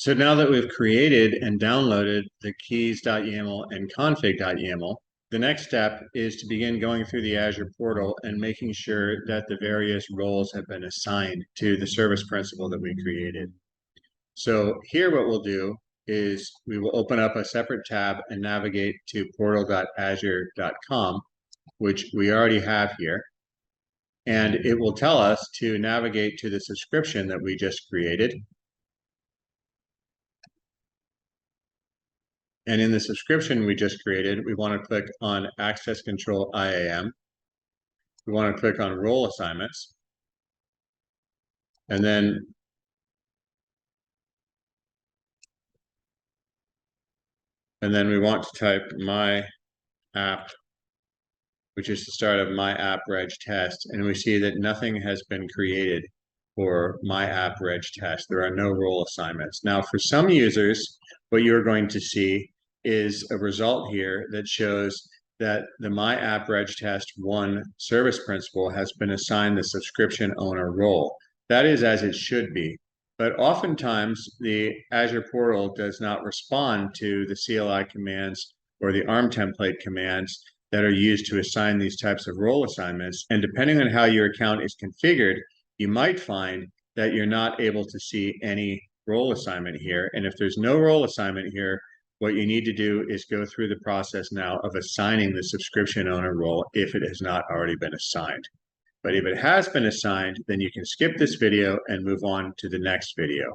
So now that we've created and downloaded the keys.yaml and config.yaml, the next step is to begin going through the Azure portal and making sure that the various roles have been assigned to the service principal that we created. So here what we'll do is we will open up a separate tab and navigate to portal.azure.com, which we already have here. And it will tell us to navigate to the subscription that we just created. And in the subscription we just created, we want to click on Access Control IAM. We want to click on Role Assignments. And then we want to type my app, which is the start of my app reg test. And we see that nothing has been created for my app reg test. There are no role assignments. Now, for some users, what you're going to see is a result here that shows that the My App Reg Test 1 service principal has been assigned the subscription owner role. That is as it should be. But oftentimes, the Azure portal does not respond to the CLI commands or the ARM template commands that are used to assign these types of role assignments. And depending on how your account is configured, you might find that you're not able to see any role assignment here. And if there's no role assignment here, what you need to do is go through the process now of assigning the subscription owner role if it has not already been assigned. But if it has been assigned, then you can skip this video and move on to the next video.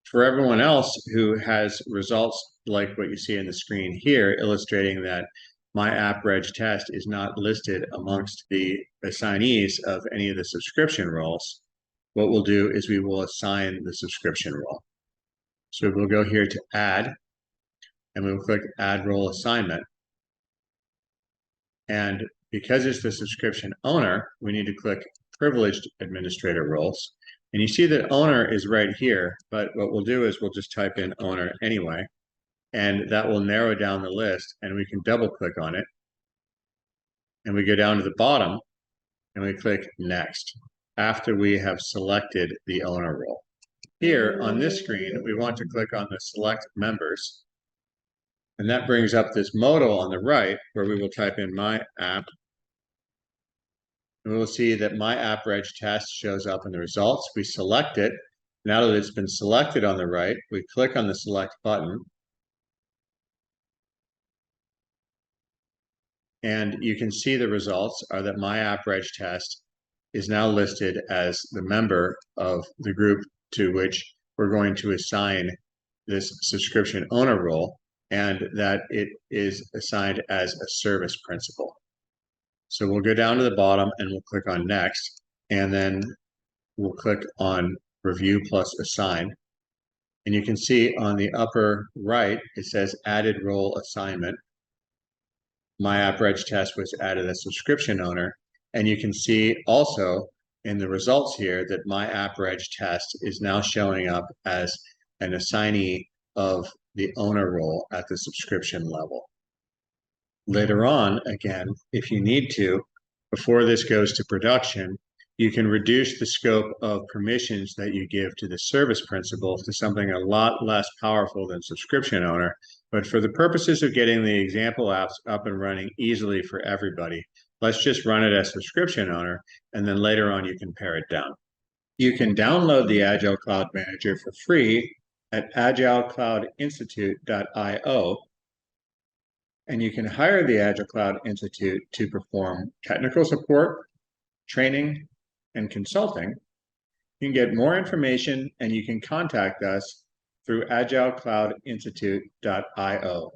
For everyone else who has results like what you see on the screen here, illustrating that my app reg test is not listed amongst the assignees of any of the subscription roles, what we'll do is we will assign the subscription role. So we'll go here to Add, and we'll click Add Role Assignment. And because it's the subscription owner, we need to click Privileged Administrator Roles. And you see that owner is right here, but what we'll do is we'll just type in owner anyway, and that will narrow down the list, and we can double click on it. And we go down to the bottom, and we click Next, after we have selected the owner role. Here on this screen, we want to click on the Select Members, and that brings up this modal on the right where we will type in my app. And we will see that my app reg test shows up in the results. We select it. Now that it's been selected on the right, we click on the select button. And you can see the results are that my app reg test is now listed as the member of the group to which we're going to assign this subscription owner role, and that it is assigned as a service principal. So we'll go down to the bottom and we'll click on Next, and then we'll click on Review plus Assign. And you can see on the upper right, it says Added Role Assignment. My app reg test was added as subscription owner. And you can see also in the results here that my app reg test is now showing up as an assignee of the owner role at the subscription level. Later on, again, if you need to, before this goes to production, you can reduce the scope of permissions that you give to the service principal to something a lot less powerful than subscription owner. But for the purposes of getting the example apps up and running easily for everybody, let's just run it as subscription owner, and then later on you can pare it down. You can download the Agile Cloud Manager for free at agilecloudinstitute.io, and you can hire the Agile Cloud Institute to perform technical support, training, and consulting. You can get more information and you can contact us through agilecloudinstitute.io.